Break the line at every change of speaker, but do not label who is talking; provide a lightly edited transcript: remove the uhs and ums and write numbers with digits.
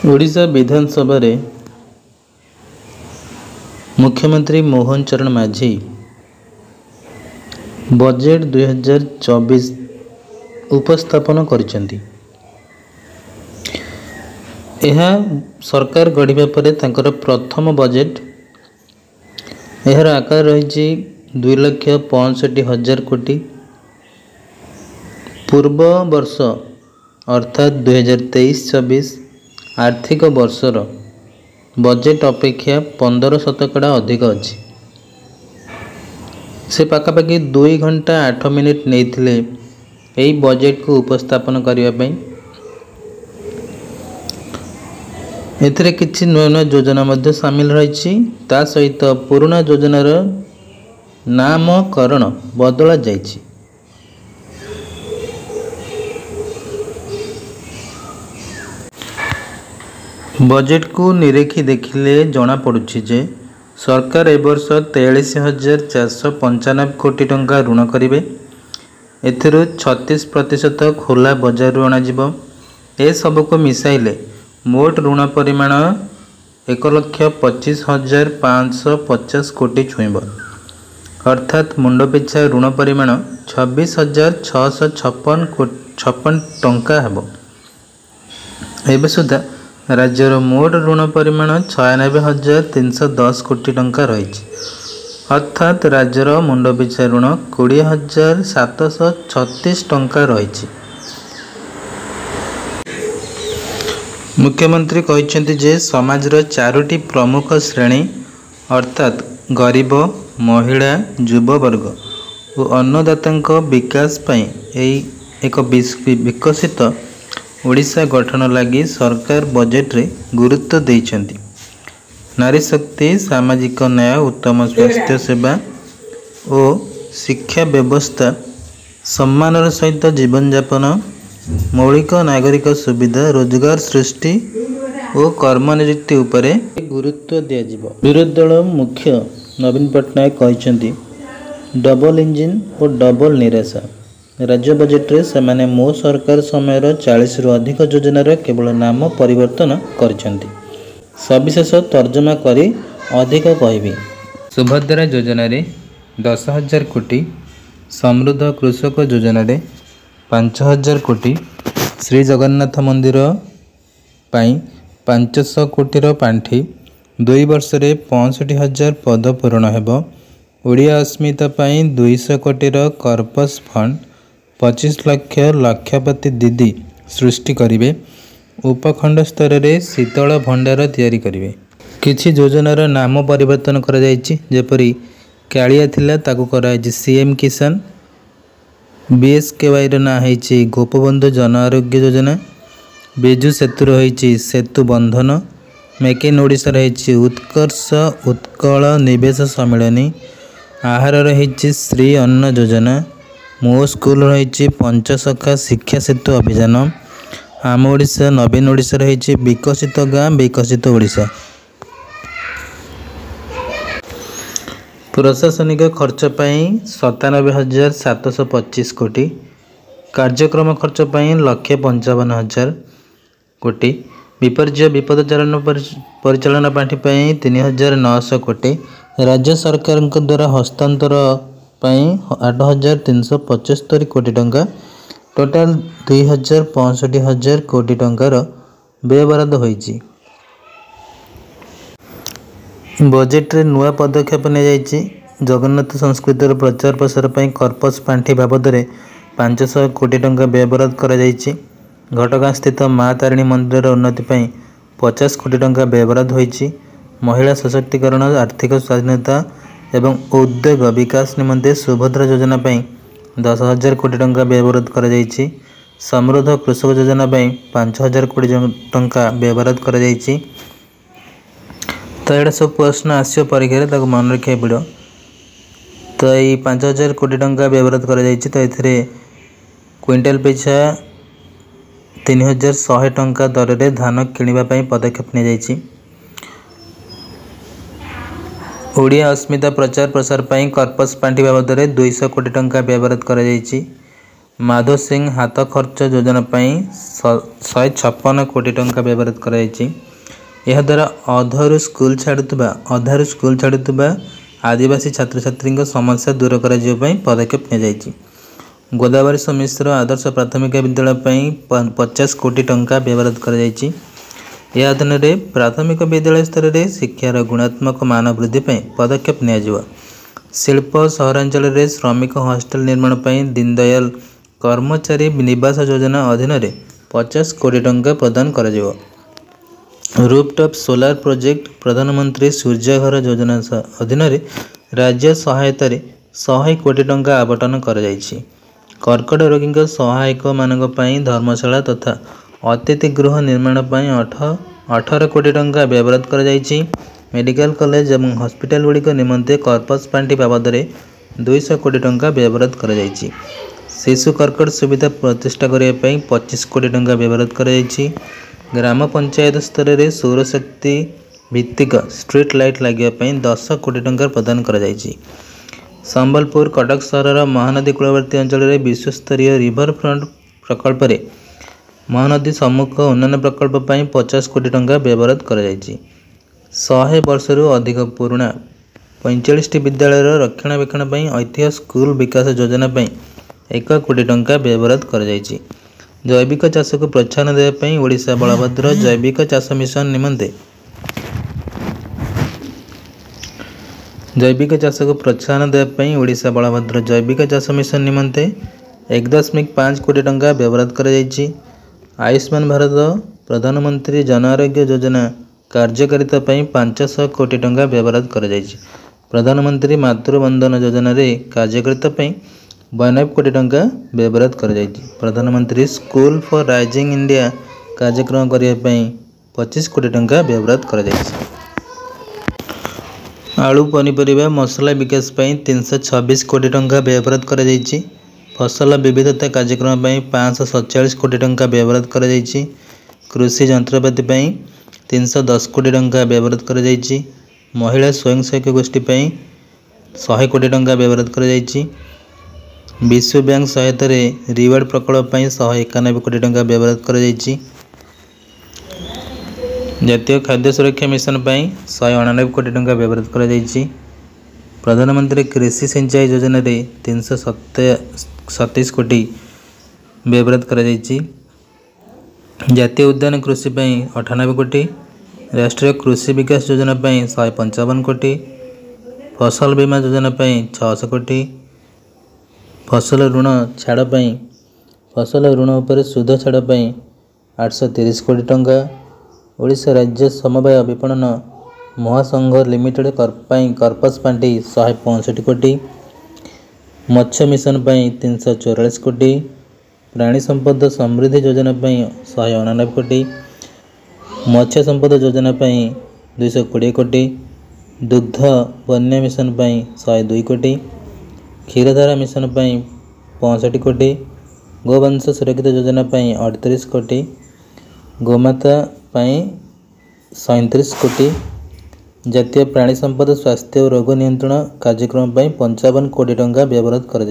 ओडिशा विधानसभा रे मुख्यमंत्री मोहन चरण माझी बजेट 2024 उपस्थापन करिसेंती। यह सरकार गढ़िबा परे तांकर प्रथम बजेट। यार आकार रही 2,65,000 कोटी। पूर्व वर्ष अर्थात 2023-24 आर्थिक वर्षर बजेट अपेक्षा 15% अधिक अच्छी। से पाखापाखि 2 घंटा 8 मिनिट नहीं यही बजेट को उपस्थापन करने। एथिरे किछि नुआ नुआ योजना मध्य सामिल रही। ता सहित पुराना योजनार नामकरण बदला जाइछि। बजेट को निरेखी देखिले जना पड़ुछि जे सरकार ए वर्ष 43,495 कोटी टंका ऋण करिवे। एथिरु 36% खोला बजार अणाजिबो। ए सबको मिसाइले मोट ऋण परिमाण 1,25,550 कोटी छुईब। अर्थात मुंड पिछा ऋण परिमाण 26,656 टंका हेबो। एबे सुधा राज्यर मोट ऋण परिमाण 96,310 कोटी टंका रही। अर्थात राज्यर मुंड पिछा ऋण 20,736 टंका रही। मुख्यमंत्री कहते जे समाजर 4टी प्रमुख श्रेणी अर्थात गरीब, महिला, युववर्ग और अन्नदाता विकास पई एक विकसित ओडिशा गठन लगी सरकार बजेट रे गुरुत्व देइछंती। नारी शक्ति, सामाजिक न्याय, उत्तम स्वास्थ्य सेवा और शिक्षा व्यवस्था, सम्मानर सहित जीवन यापन, मौलिक नागरिक सुविधा, रोजगार सृष्टि और कर्मनियुक्ति उपरे गुरुत्व दिया। विरोधी दल मुख्य नवीन पट्टनायक कहते डबल इंजिन और डबल निराशा। राज्य बजेट रे सेमाने मो सरकार समय 40 रु अधिक योजनार केवल नाम परिवर्तन करिसेंती। सविशेष तर्जमा करी अधिक कहबी। सुभद्रा योजना रे 10,000 कोटी, समृद्ध कृषक योजना रे 5,000 कोटी, श्री जगन्नाथ मंदिर पाई 500 कोटीर पांठी, 2 वर्ष रे 65,000 पद पूरण हेबो। ओडिया अस्मिता पाई 200 कोटीर कर्पस फंड, 25 लाख लक्षपति दीदी सृष्टि करिवे। उपखंड स्तर रे शीतल भंडार तैयारी करिवे। किछि योजनार नाम परिवर्तन करा जायछि, जेपरि कालिया थिला ताकु करायछि सीएम किसान, बीएसकेवाई र ना हैछि गोपबंधु जन आरोग्य योजना, बिजु सेतु रहिछि सेतु बंधन, मेक इन ओडिशा रहिछि उत्कर्ष उत्कल निवेश सम्मेलनी, आहार रहिछि श्री अन्न योजना, मो स्कूल रही पंचसखा शिक्षा सेतु अभियान, आम ओडिशा नवीन ओडिशा रही विकसित गाँ विकसित ओडिशा। प्रशासनिक खर्च पाई 97,725 कोटी, कार्यक्रम खर्च पाई 1,55,000 कोटी, विपर्य विपद परिचालन पांठी पाई 3,900 कोटी, राज्य सरकार द्वारा हस्तांतर 8,375 कोटी टंका, टोटाल 2,65,000 कोटी टंकार व्यय बराद होइछि। बजेट रे नुआ पदक्षेप ने जाइछि। जगन्नाथ संस्कृतिर प्रचार प्रसार पई कर्पस पांठी बाबद 500 कोटी टंका व्यय बराद करा जाइछि। घटगां स्थित माँ तारिणी मंदिर उन्नति पई 50 कोटी टंका व्यय बराद होइछि। महिला सशक्तिकरण, आर्थिक स्वाधीनता एवं उद्योग विकास निमंते सुभद्रा योजना पई 10,000 कोटी टंका व्ययबराद करा जायछि। समृद्ध कृषक योजना पई 5,000 कोटी टंका व्ययबराद करा जायछि। तो एटा सब प्रश्न आसियो परीक्षा रे ताको मन रखिया पड़ो। तो ये 5,000 कोटी टंका व्ययबराद करा जायछि। तो एथिरे क्विंटाल पिछा 3,100 टंका दर रे धान किनिबा पई पदक्षेप ने जायछि। ओडिया अस्मिता प्रचार प्रसार पाई कर्पस पांठी बाबद 200 कोटी टंका व्ययबराद करा जायछि। माधो सिंह हाथ खर्च योजना 156 कोटी टंका व्यवहार कराद्वारा अधारू स्कूल छाड़ुवा आदिवासी छात्र छात्री समस्या दूर कर पदक्षेप नि गोदावरी मिश्र आदर्श प्राथमिक विद्यालय 50 कोटी टंका व्यवहार कराधीन प्राथमिक विद्यालय स्तर में शिक्षार गुणात्मक मान वृद्धि पदक्षेप नि शिल्प सहरांचल श्रमिक हॉस्टल निर्माण दीनदयाल कर्मचारी निवास योजना अधीन 50 कोटी टंका प्रदान कर रूफटॉप सोलार प्रोजेक्ट प्रधानमंत्री सूर्यघर योजना अधीन राज्य सहायता 100 कोटी टंका आवंटन कर कर्कट रोगी सहायक मान धर्मशाला तथा अतिथि गृह निर्माण 18 कोटी टंका व्यवहार कर मेडिकल कॉलेज और हॉस्पिटल गुड़िक निमंते कर्पस पांठी बाबद 200 कोटी टंका व्यवहार कर शिशु कर्कट सुविधा प्रतिष्ठा करने 25 कोटी टंका व्यवहार कर ग्राम पंचायत स्तर में सौरशक्ति भित्तिक स्ट्रीट लाइट लगे 10 कोटी टंका प्रदान कर संबलपुर कटक सहर महानदी कूलवर्ती अंचल विश्वस्तरीय रिवर फ्रंट प्रकल्प रे महानदी सम्मुख उन्नयन प्रकल्प 50 कोटी टंका व्यवहार कर 100 वर्षरू अधिक पुराणा 45 विद्यालय रक्षणाबेक्षण ऐतिह्य स्कूल विकास योजना 1 कोटी टंका व्यवहार कर जैविक चाष को प्रोत्साहन देवाई ओडिशा बलभद्र जैविक चाष मिशन निमंते जैविक चाष को प्रोत्साहन देवाई ओडिशा बलभद्र जैविक चाष मिशन निमंते 1.5 कोटी टंका व्यवहार कर आयुष्मान भारत प्रधानमंत्री जन आरोग्य योजना कार्यकारिता 500 कोटी टंका व्यवहार कर प्रधानमंत्री मातृवंदन योजना कार्यकारिता 92 कोटी टंका व्यवहार कर प्रधानमंत्री स्कूल फॉर राइजिंग इंडिया कार्यक्रम करने 25 कोटी टंका व्यवहार कर आलू पनीपरिया मसला विकास 326 कोटी टंका व्यवहार कर फसल विविधता कार्यक्रम 547 कोटी टंका व्यवहार कर कृषि जंत्रपाति 310 कोटी टंका व्यवहार कर महिला स्वयं सहायक गोष्ठी 100 कोटी टंका व्यवहार कर विश्व बैंक सहायता रिवार्ड प्रकल्प 191 कोटी टंका व्यवहार कर जातीय खाद्य सुरक्षा मिशन 198 कोटी टंका व्यवहार कर प्रधानमंत्री कृषि सिंचाई योजना 327 कोटी व्यवहार कर जातीय उद्यान कृषि 98 कोटी राष्ट्रीय कृषि विकास योजना 155 कोटी फसल बीमा योजना 600 कोटी फसल ऋण छाड़ फसल ऋण उपर सुध छाड़ 830 कोटी टंका ओडिशा राज्य समवाय विपणन महासंघ लिमिटेड कर्पस पांठी 165 कोटी मत्स्य मिशन 344 कोटी प्राणी संपद समृद्धि योजना 199 कोटी मत्स्य संपद योजना 220 कोटी दुग्ध वन्य मिशन 102 कोटी क्षीरधारा मिशन 65 कोटी गोवंश सुरक्षित योजना 38 कोटी गोमाता 37 कोटी जातीय प्राणी संपद स्वास्थ्य और रोग नियंत्रण कार्यक्रम 55 कोटी टंका व्यवहार कर